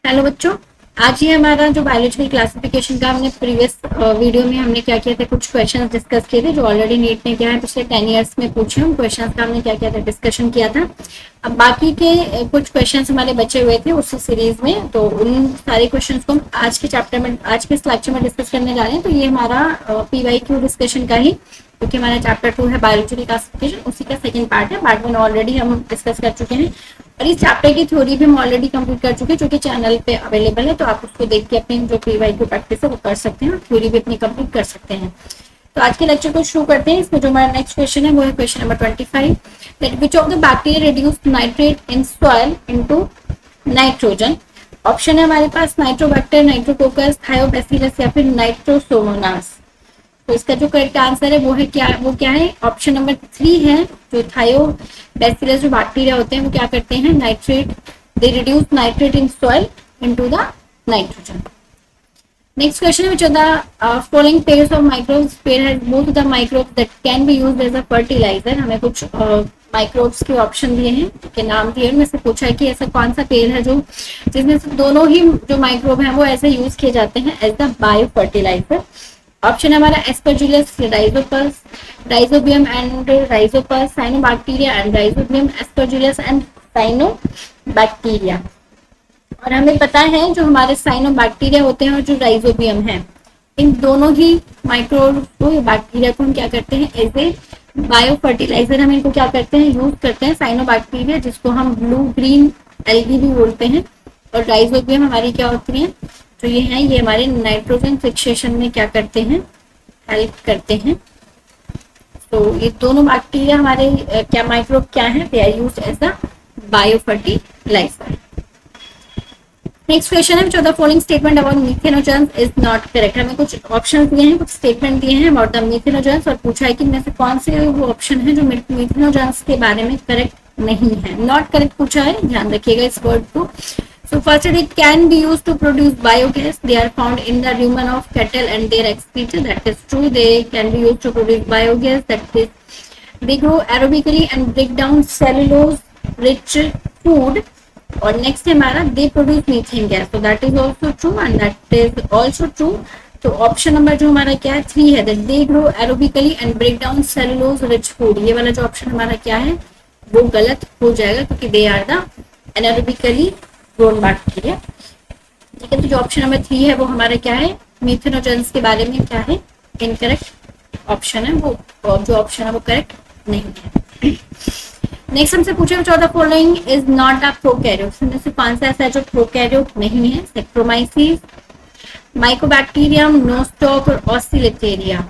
Hello बच्चों, आज ये हमारा जो बायोलॉजिकल क्लासिफिकेशन का हमने प्रीवियस वीडियो में हमने क्या किया था, कुछ क्वेश्चंस डिस्कस किए थे जो ऑलरेडी नीट ने क्या है पिछले 10 इयर्स में पूछे। उन क्वेश्चंस का हमने क्या किया था, डिस्कशन किया था। अब बाकी के कुछ क्वेश्चंस हमारे बचे हुए थे उस सीरीज में, तो उन सारे क्वेश्चंस को हम आज के चैप्टर में, आज के इस लेक्चर में डिस्कस करने जा रहे हैं। तो ये हमारा PYQ डिस्कशन का ही, क्योंकि हमारा चैप्टर 2 है बायोलॉजिकल क्लासिफिकेशन, उसी का सेकंड पार्ट है। पार्ट 1 ऑलरेडी हम डिस्कस कर चुके हैं और इस चैप्टर की थ्योरी भी हम ऑलरेडी कंप्लीट कर चुके हैं, जो कि चैनल पे अवेलेबल है। तो आप उसको देख के अपनी जो PYQ प्रैक्टिस है वो कर सकते हैं और थ्योरी भी अपनी कंप्लीट कर सकते हैं। तो आज के लेक्चर को शुरू करते हैं। इसमें जो हमारा नेक्स्ट क्वेश्चन है वो है question number 25, that which of the bacteria reduce nitrate in soil into nitrogen. Option है हमारे पास नाइट्रोबैक्टर, नाइट्रोकोकस, थायोबैसिलस या फिर नाइट्रोसोमोनास। तो इसका जो करेक्ट आंसर है वो क्या है, ऑप्शन नंबर 3 है। जो थायोबैसिलस जो बैक्टीरिया होते हैं वो क्या करते हैं, nitrate, they reduce nitrate in soil into the nitrogen. Next question है, which of the following pairs of microbes pair has both the microbes that can be used as a fertilizer। हमें कुछ microbes के option दिए हैं, के नाम दिए, उनमें से पूछा है कि ऐसा कौन सा पेयर है जो जिसमें से दोनों ही जो माइक्रोब हैं वो ऐसे यूज किए जाते हैं as the bio fertilizer. Option हमारा Aspergillus, Rhizopus, Rhizobium and Rhizopus, cyanobacteria and Rhizobium, Aspergillus and cyanobacteria. और हमें पता है जो हमारे साइनोबैक्टीरिया होते हैं और जो राइजोबियम है, इन दोनों ही माइक्रोब को या बैक्टीरिया को हम क्या करते हैं, एज ए बायो फर्टिलाइजर हम इनको क्या करते हैं, यूज करते हैं। साइनोबैक्टीरिया जिसको हम ब्लू ग्रीन एल्गी भी बोलते हैं, और राइजोबियम हमारी क्या होती है, तो ये है, ये हमारे नाइट्रोजन फिक्सेशन में क्या करते हैं, हेल्प करते हैं। तो ये दोनों बैक्टीरिया हमारे क्या माइक्रोब क्या है, they are used as a bio fertiliser. Next question है, which of the following statement about methanogens is not correct। हमें कुछ ऑप्शन दिए हैं, कुछ स्टेटमेंट दिए हैं about the methanogens और पूछा है कि इनमें से कौन से वो ऑप्शन है जो methanogens के बारे में करेक्ट नहीं है। नॉट करेक्ट पूछा है, ध्यान रखिएगा इस वर्ड को। So first it can be used to produce biogas. They are found in the rumen of cattle and their excreta. That is true. They can be used to produce biogas. That is, they grow aerobically and break down cellulose-rich food. और next है हमारा they produce methane gas, so that is also true and that is also true. तो option number जो हमारा क्या है 3 है, that they grow aerobically and break down cellulose rich food. ये वाला जो ऑप्शन हमारा क्या है वो गलत हो जाएगा, क्योंकि they are the anaerobically grown bacteria. ठीक है, तो जो ऑप्शन नंबर 3 है वो हमारा क्या है, मीथेनोजेंस के बारे में क्या है, इनकरेक्ट ऑप्शन है वो, और जो ऑप्शन है वो करेक्ट नहीं है। नेक्स्ट हमसे पूछे which of the following is not a prokaryote। इनमें से कौन सा ऐसा है जो प्रोकैरियोट नहीं है, सेक्रोमाइसिस, माइकोबैक्टीरियम, नोस्टॉक और ऑसिलेटेरिया।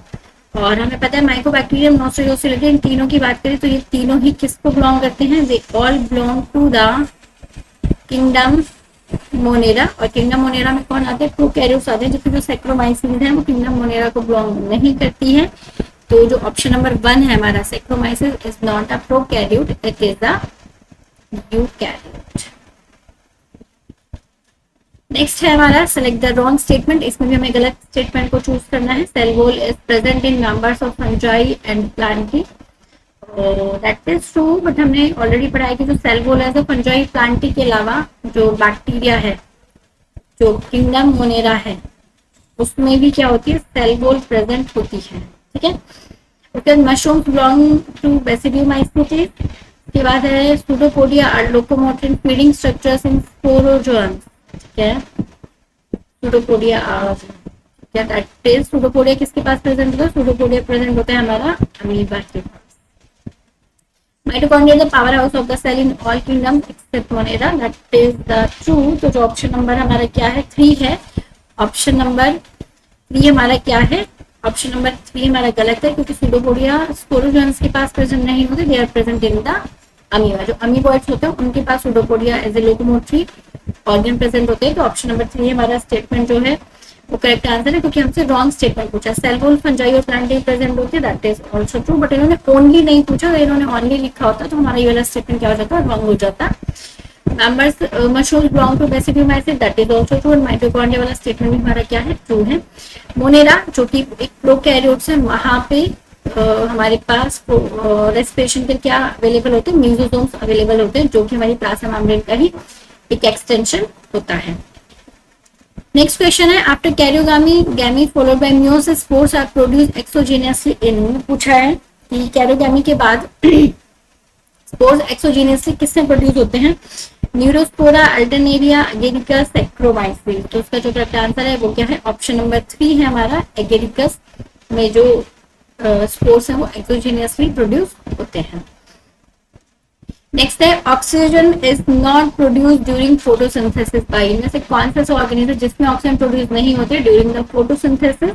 और हमें पता है माइकोबैक्टीरियम, नोस्टॉक, ऑसिलेटेरिया, इन तीनों की बात करें तो ये तीनों ही किसको बिलोंग करते हैं, they all belong to the kingdom Monera. और किंगडम मोनेरा में कौन आते हैं, प्रोकैरियोट्स आते हैं, जबकि जो सेक्रोमाइसिस है वो किंगडम मोनेरा को बिलोंग नहीं करती है। तो जो ऑप्शन नंबर 1 है हमारा, Saccharomyces is not a prokaryote, it is a eukaryote. Next है हमारा सेलेक्ट द रॉन्ग स्टेटमेंट। इसमें भी हमें गलत स्टेटमेंट को चूज करना है। Cell wall is present in members of fungi and plantae, that is true, but हमने ऑलरेडी पढ़ा है कि जो सेल वॉल है फंजाई प्लांटी के अलावा जो बैक्टीरिया है, जो किंगडम मोनेरा है, उसमें भी क्या होती है, सेल वॉल प्रेजेंट होती है। ठीक है, उसके बाद मशरूम बिलोंग टू बेसिडियोमाइसीटेस। उसके बाद है pseudopodia are locomotive feeding structures in sporozoans. ठीक है, सूडोपोडिया क्या दैट इज, सूडोपोडिया किसके पास प्रेजेंट होता है, सूडोपोडिया प्रेजेंट होता है हमारा अमीबा के पास। Mitochondria is the power house of the cell in all kingdom except Monera, that is the true. तो जो ऑप्शन नंबर हमारा क्या है 3 है, ऑप्शन नंबर 3 हमारा क्या है, ऑप्शन नंबर 3 हमारा गलत है, क्योंकि सूडोपोडिया स्पोरोजोन्स के पास प्रेजेंट नहीं होते, they are present in the amoeba. जो अमीबॉइड्स होते हैं उनके पास pseudopodia as a locomotory organ present होते हैं। तो ऑप्शन नंबर 3 हमारा स्टेटमेंट जो है वो करेक्ट आंसर है, क्योंकि हमसे रॉन्ग स्टेटमेंट पूछा। सेल वॉल फंजाई और प्लांटी प्रेजेंट होते हैं, that is also true, but इन्होंने ओनली नहीं पूछा, इन्होंने ओनली लिखा होता तो हमारा ये वाला स्टेटमेंट क्या हो जाता, रॉन्ग हो जाता। Members mushrooms belong to Basidiomyces, that is also true, और माइटोकॉन्ड्रिया वाला स्टेटमेंट भी हमारा क्या है, ट्रू है। मोनेरा जो कि एक प्रोकैरियोट्स है, वहां पे हमारे पास रेस्पिरेशन के क्या अवेलेबल होते हैं, म्यूजोसोम्स अवेलेबल होते हैं, जो कि हमारी प्लाज्मा मेम्ब्रेन का ही एक एक्सटेंशन होता है। नेक्स्ट क्वेश्चन है after karyogamy gamy followed by meiosis spores are produced exogenously in, पूछा है कि कैरियोगामी के बाद स्पोर्स एक्सोजेनियसली किससे प्रोड्यूस होते हैं, न्यूरोस्पोरा, अल्टरनेरिया, एगेरिकस, सैक्रोमाइसिस। तो उसका जो करेक्ट आंसर है वो क्या है, ऑप्शन नंबर 3 है हमारा, एगेरिकस में जो स्पोर्स है वो एक्सोजेनियसली प्रोड्यूस होते हैं। नेक्स्ट है oxygen is not produce during photosynthesis by, इनमें से कौन सा ऑर्गेनिज्म जिसमें ऑक्सीजन प्रोड्यूस नहीं होते during the photosynthesis,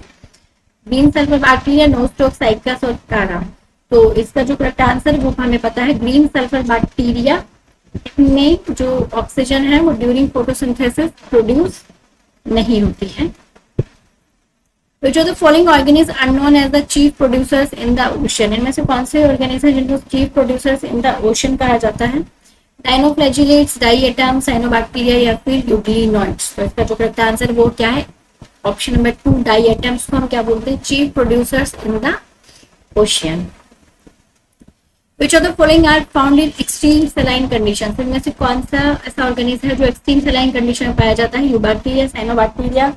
green sulphur bacteria, Nostoc, cycas और कारा। तो इसका जो करेक्ट आंसर वो हमें पता है ग्रीन सल्फर बैक्टीरिया में जो ऑक्सीजन है वो ड्यूरिंग फोटोसिंथेसिस प्रोड्यूस नहीं होती है। Which of the following organisms are known as the chief producers in the ocean? इनमें से कौन से ऑर्गेनिज्म हैं जिनको chief producers in the ocean कहा जाता है, डाइनोफ्लैजिलेट्स, डाइएटम, साइनोबैक्टीरिया या फिर यूग्लिनोइड्स। तो इसका जो करेक्ट आंसर वो क्या है, ऑप्शन नंबर 2 डाइएटम्स को हम क्या बोलते हैं, chief producers in the ocean. Which of the following are found in extreme saline conditions? इनमें से कौन सा ऐसा ऑर्गेनिज्म है जो एक्सट्रीम सलाइन कंडीशन में पाया जाता है, यूबैक्टीरिया, साइनोबैक्टीरिया,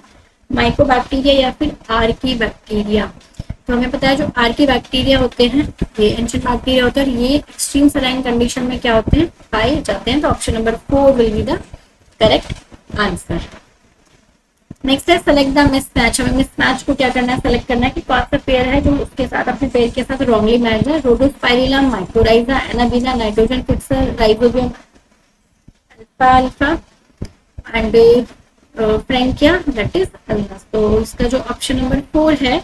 माइकोबैक्टीरिया या फिर आर्की बैक्टीरिया। तो हमें पता है जो आर्की बैक्टीरिया होते हैं ये एंशिएंट बैक्टीरिया होते हैं और ये एक्सट्रीम सलाइन कंडीशन में क्या होते हैं, पाए जाते हैं। तो option number 4 will be the correct answer. Next है सेलेक्ट द मिसमैच। हमें मिसमैच को क्या करना है, सेलेक्ट करना है कि कौन सा पेयर है जो उसके साथ अपने पेयर के साथ रॉन्गली मैच है। Rhodospirillum, mycorrhiza, Anabaena, nitrogen fixer, Rhizobium अल्फा अल्फा and Frankia that is Alnus. तो इसका जो ऑप्शन नंबर 4 है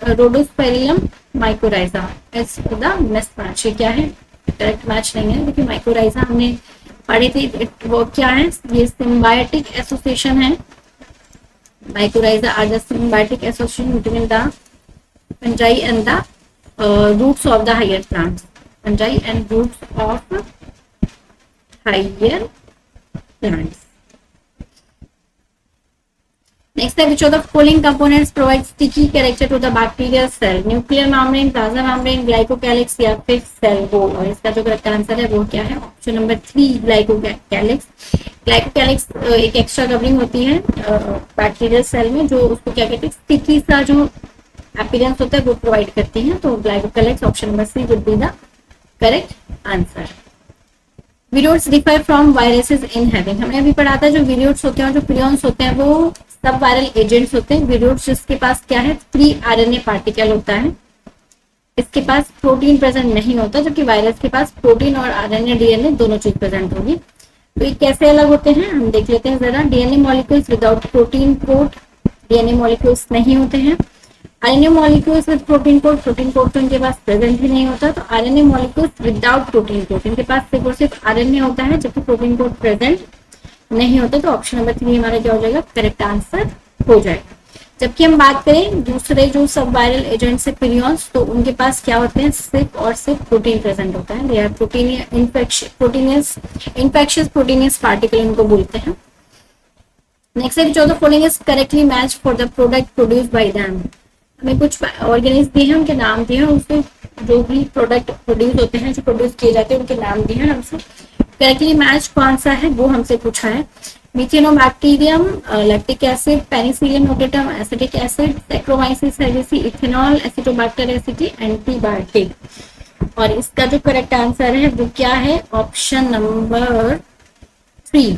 Rhodospirillum mycorrhiza is the mismatch. ये क्या है, करेक्ट मैच नहीं है क्योंकि माइकोराइजा हमने पढ़ी थी वो क्या है, ये सिम्बायोटिक एसोसिएशन है। Mycorrhiza are the symbiotic association between the fungi and the roots of the higher plants. Fungi and roots of higher plants. Next है which of the following components provide sticky character to the bacterial cell? Nuclear membrane, plasma membrane, glycocalyx या फिर cell wall। और इसका जो correct answer है वो क्या है, ऑप्शन नंबर 3 ग्लाइकोकैलिक्स। ग्लाइकोकैलिक्स एक एक्स्ट्रा कवरिंग होती है बैक्टीरियल सेल में जो उसको क्या कहते हैं, स्टिकी सा जो अपीयरेंस होता है वो प्रोवाइड करती है। तो glycocalyx option number 3 would be the correct answer. Viroids differ from viruses in having, हमने अभी पढ़ा था जो विरोड्स होते हैं और जो प्रियॉन्स होते हैं वो सब वायरल एजेंट्स होते हैं। विरोड्स जिसके पास क्या है, 3 आरएनए पार्टिकल होता है, इसके पास प्रोटीन प्रेजेंट नहीं होता, जबकि वायरस के पास प्रोटीन और आरएनए डीएनए दोनों चीज प्रेजेंट होगी। तो ये कैसे अलग होते हैं हम देख लेते हैं जरा। DNA molecules without protein code, DNA molecules नहीं होते हैं। RNA molecules with protein code तो इनके पास प्रेजेंट ही नहीं होता। तो RNA molecules without protein code, इनके पास सिर्फ और सिर्फ आरएनए होता है जबकि प्रोटीन कोड प्रेजेंट नहीं होता। तो ऑप्शन नंबर 3 हमारा क्या हो जाएगा, करेक्ट आंसर हो जाएगा। जबकि हम बात करें दूसरे जो सब वायरल एजेंट से प्रियॉन्स, तो उनके पास क्या होते हैं, सिर्फ और सिर्फ प्रोटीन प्रेजेंट होता है। They are infectious proteinaceous particle इनको बोलते हैं। नेक्स्ट है जो the following is correctly match for the product produce by them. हमें कुछ ऑर्गेनिज्म दिए हैं, उनके नाम दिए हैं, उससे जो भी प्रोडक्ट प्रोड्यूस होते हैं जो प्रोड्यूस किए जाते हैं उनके नाम दिए हैं। हमसे करेक्टली मैच कौन सा है वो हमसे पूछा है। Methanobacterium, lactic acid, Penicillium notatum, acetic acid, Saccharomyces cerevisiae, ethanol, Acetobacter aceti, antibiotic. और इसका जो करेक्ट आंसर है वो क्या है, ऑप्शन नंबर 3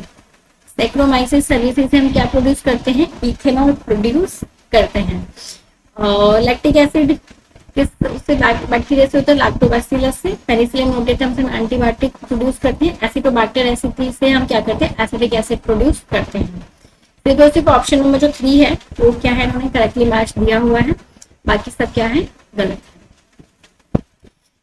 सैक्रोमाइसिस सेरेसी से हम क्या प्रोड्यूस करते हैं, इथेनॉल प्रोड्यूस करते हैं। और लैक्टिक एसिड उससे बैक्टीरिया से होता है, लैक्टोबैसिलस से। पेनिसिलियम नोटेटम से हम एंटीबायोटिक प्रोड्यूस करते हैं। एसिटोबैक्टर एसिटी से हम क्या करते हैं, एसिटिक एसिड प्रोड्यूस करते हैं। तो सिर्फ ऑप्शन नंबर जो 3 है वो क्या है, इन्होंने करेक्टली मैच दिया हुआ है, बाकी सब क्या है, गलत है।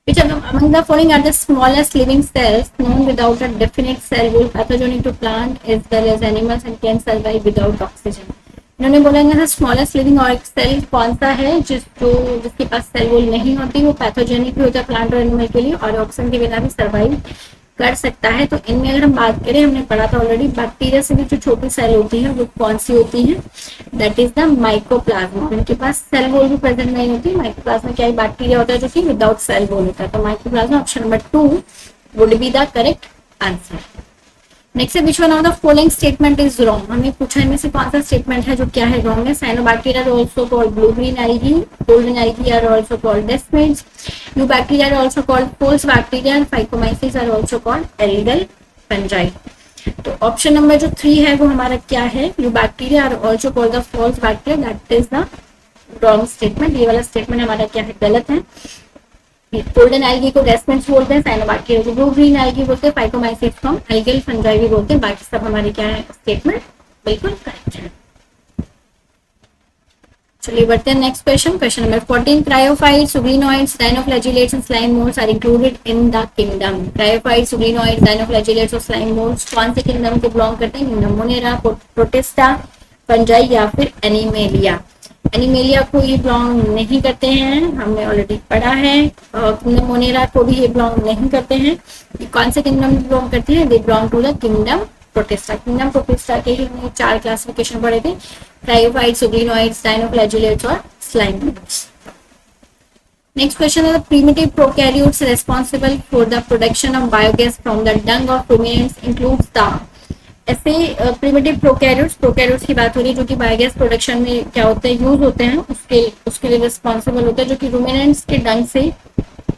Which among the following are the smallest living cells known without a definite cell wall, pathogenic to plant as well as animals and can survive without oxygen? इन्होंने बोला है स्मॉलेस्ट लिविंग और सेल कौन सा है जिसके पास सेल वॉल नहीं होती, वो पैथोजेनिक भी होता है प्लांट और एनिमल के लिए और ऑक्सीजन के बिना भी सर्वाइव कर सकता है। तो इनमें अगर हम बात करें, हमने पढ़ा था ऑलरेडी, बैक्टीरिया से भी जो छोटी सेल होती है वो कौन सी होती है, दैट इज द माइकोप्लाज्मा। इनके पास सेल वॉल भी प्रेजेंट नहीं होती। माइकोप्लाज्मा क्या बैक्टीरिया होता है जो कि विदाउट सेल वॉल होता है। तो Mycoplasma option number 2 would be the correct answer. Next है which one of the following statement is wrong. हमें पूछा इनमें से कौन सा स्टेटमेंट है जो क्या है रॉन्ग है। Cyanobacteria are also called blue green algae, golden algae are also called desmids, eubacteria are also called false bacteria, phycomycetes are also called algal fungi. तो ऑप्शन नंबर जो 3 है वो हमारा क्या है, eubacteria are also called the false bacteria, that is the wrong statement. ये वाला statement हमारा क्या है, गलत है। गोल्डन एल्गी को डेस्मिड्स बोलते हैं, साइनोबैक्टीरिया को ब्लू ग्रीन एल्गी बोलते हैं, फाइकोमाइसिस को हम एल्गल फंजाई भी बोलते हैं। बाकी सब हमारे क्या है स्टेटमेंट बिल्कुल करेक्ट है। चलिए बढ़ते हैं next question. Question number 14, chrysophytes, euglenoids, dinoflagellates and slime moulds are included in the kingdom. Chrysophytes, euglenoids, dinoflagellates और स्लाइम मोल्ड्स कौन से किंगडम को बिलोंग करते हैं? किंगडम मोनेरा, प्रोटिस्टा, फंजाई या फिर एनिमेलिया। एनिमेलिया को ये बिलोंग नहीं करते हैं, हमने ऑलरेडी पढ़ा है। किंगडम मोनेरा को भी ये बिलोंग नहीं करते हैं। ये कौन से किंगडम बिलोंग करते हैं? They belong to the kingdom Protista. Kingdom Protista के ही हमने 4 क्लासिफिकेशन पढ़े थे, क्रायोफाइट्स, सुग्रीनोइड्स, डायनोफ्लैजिलेट्स और स्लाइम मोल्ड्स। नेक्स्ट क्वेश्चन है, primitive prokaryotes responsible for the production of biogas from the dung of ruminants includes the. ऐसे primitive prokaryotes की बात हो रही है जो कि बायोगैस प्रोडक्शन में क्या होते हैं, यूज होते हैं, उसके लिए रिस्पॉन्सिबल होते हैं, जो कि रुमिनेंट्स के डंग से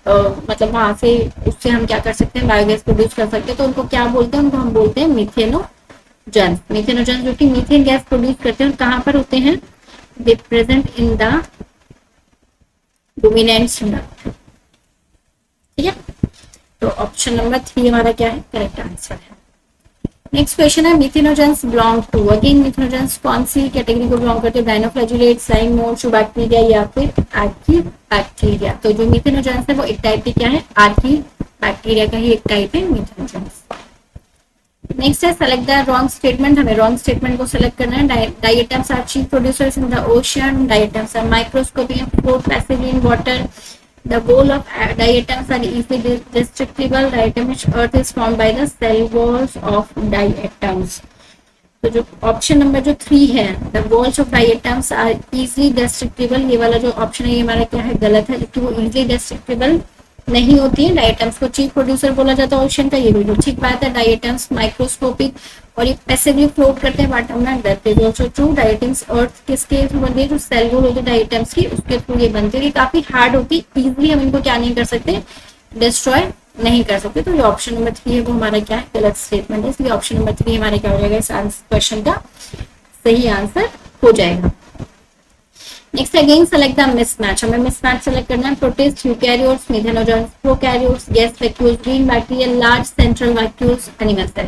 मतलब वहां से उससे हम क्या कर सकते हैं, बायोगैस प्रोड्यूस कर सकते हैं। तो उनको क्या बोलते हैं? उनको हम बोलते हैं मीथेनोजन्स। मीथेनोजन्स जो कि मीथेन गैस प्रोड्यूस करते हैं, और कहाँ पर होते हैं? They present in the ruminants duct. ठीक है, तो ऑप्शन नंबर 3 हमारा क्या है, करेक्ट आंसर है। नेक्स्ट क्वेश्चन है, methanogens belong to. Again methanogens कौन सी कैटेगरी को बिलोंग करते हैं? डायनोफ्लैजिलेट, स्लाइम मोल्ड्स, बैक्टीरिया या फिर आर्कीबैक्टीरिया। तो जो मिथेनोजेंस है वो एक टाइप की क्या है, आर्कीबैक्टीरिया का ही एक टाइप है मिथेनोजेंस। नेक्स्ट है, सेलेक्ट द रॉन्ग स्टेटमेंट। हमें रॉन्ग स्टेटमेंट को सेलेक्ट करना है। Diatoms are chief producers in the ocean, diatoms are microscopic and float passively in water, the wall of diatoms are easily destructible, diatomic earth is formed by the cell walls of diatoms। तो जो option number जो 3 है, the walls of diatoms are easily destructible, ये वाला जो option है ये हमारा क्या है, गलत है, क्योंकि वो easily destructible नहीं होती है। डायटम्स को चीफ प्रोड्यूसर बोला जाता है ओशन का, ये बिल्कुल ठीक बात है। डायटम्स माइक्रोस्कोपिक और ये पैसिवली फ्लोट करते हैं वाटर में, that is also true. Diatoms earth किसके थ्रू बनती है? जो सेल वॉल होती है डायटम्स की, उसके थ्रू ये बनती है। ये काफी हार्ड होती है, इजिली हम इनको क्या नहीं कर सकते, डिस्ट्रॉय नहीं कर सकते। तो ये ऑप्शन नंबर 3 है वो हमारा क्या है, गलत स्टेटमेंट है। इसलिए ऑप्शन नंबर 3 हमारा क्या हो जाएगा, इस क्वेश्चन का सही आंसर हो जाएगा। Next again select the mismatch. हमें मिसमैच सेलेक्ट करना है। Protist, eukaryotes, methanogens, prokaryotes, gas vacuoles, green bacteria, large central vacuoles, animal cell.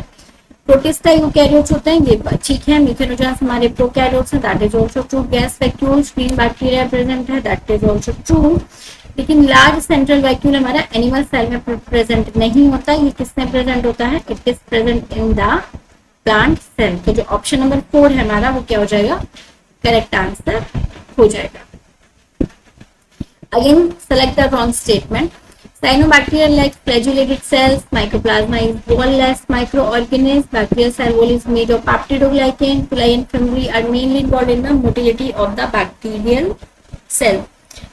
Protista eukaryotes होते हैं, ये ठीक है। मिथेनोजेंस हमारे प्रोकैरियोट्स हैं, that is also true. Gas vacuoles, green bacteria present है, दैट इज आल्सो ट्रू। लेकिन लार्ज सेंट्रल वैक्यूल हमारा एनिमल सेल में प्रेजेंट नहीं होता। ये किसमें प्रेजेंट होता है? It is present in the plant cell. तो जो ऑप्शन नंबर 4 है हमारा वो क्या हो जाएगा, करेक्ट आंसर हो जाएगा। Again select the wrong statement. Cyanobacteria like flagellated cells, mycoplasma is wall-less microorganism, bacterial cell wall is made of peptidoglycan, villi and fimbri are mainly involved in the motility of the bacterial cell.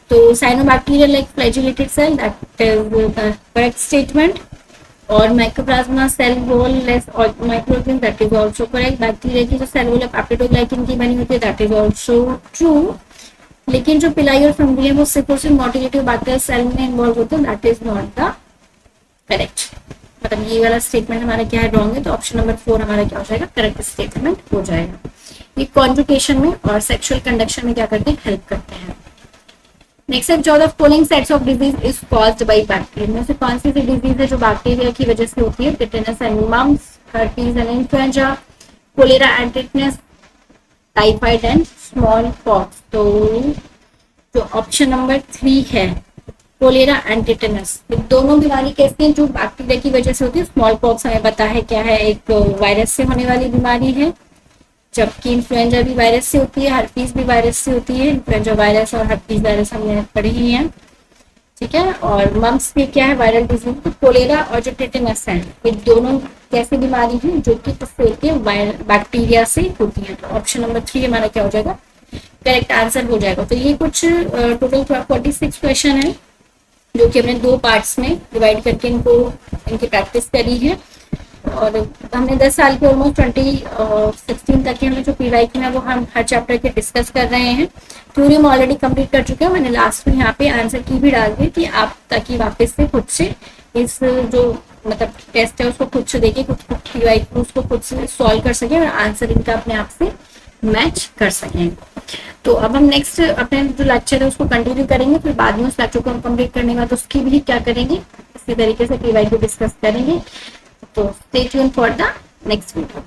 So cyanobacteria like flagellated cell, that is the correct statement. और mycoplasma cell wall less microorganism, that is also correct. Bacteria की जो cell wall है peptidoglycan की बनी होती है, that is also true. लेकिन जो पिलाई और फंगी है वो सिर्फ और सिर्फ मोटिलिटी ऑफ बैक्टीरियल सेल में इन्वॉल्व होते हैं, that is not the correct. मतलब ये वाला स्टेटमेंट हमारा क्या है, रॉन्ग है। तो ऑप्शन नंबर 4 हमारा क्या हो जाएगा, करेक्ट स्टेटमेंट हो जाएगा। ये कॉन्जुगेशन में और सेक्सुअल कंडक्शन में क्या करते हैं, हेल्प करते हैं। नेक्स्ट है, जो the following sets of disease is caused by bacteria. में से कौन सी डिजीज है जो बैक्टीरिया की वजह से होती है? Tetanus and mumps, herpes and influenza, cholera and tetanus, typhoid and small pox. तो जो ऑप्शन नंबर 3 है, कोलेरा एंड टिटेनस, ये दोनों बीमारी कैसी हैं जो बैक्टीरिया की वजह से होती है। स्मॉल पॉक्स हमें पता है क्या है, एक वायरस से होने वाली बीमारी है, जबकि इन्फ्लुएंजा भी वायरस से होती है, हर्पीज भी वायरस से होती है। इन्फ्लुएंजा वायरस और हर्पीज वायरस हमने पढ़ी ही है, ठीक है। और मम्प्स भी क्या है, वायरल डिजीज। तो कोलेरा और जो टिटेनस है ये दोनों कैसी बीमारी है जो कि बैक्टीरिया से होती है। तो ऑप्शन नंबर 3 हमारा क्या हो जाएगा, करेक्ट आंसर हो जाएगा। तो ये कुछ टोटल 46 क्वेश्चन है जो कि हमने 2 पार्ट्स में डिवाइड करके इनकी प्रैक्टिस करी है। और हमने 10 साल के ऑलमोस्ट 2016 तक के हमें जो पीवाई में है वो हम हर चैप्टर के डिस्कस कर रहे हैं। थ्योरी हम ऑलरेडी कंप्लीट कर चुके हैं। मैंने लास्ट में यहाँ पे आंसर की भी डाल दी कि आप ताकि वापस से खुद से इस जो मतलब टेस्ट है उसको खुद से देके खुद पीवाई उसको खुद से सॉल्व कर सकें और आंसर इनका अपने आप से मैच कर सकें। तो अब हम नेक्स्ट अपने जो लेक्चर है उसको कंटिन्यू करेंगे, फिर बाद में उस लेक्चर को हम कंप्लीट करने के बाद उसकी भी क्या करेंगे, इसी तरीके से पीवाई को डिस्कस करेंगे। तो stay tune for the next video.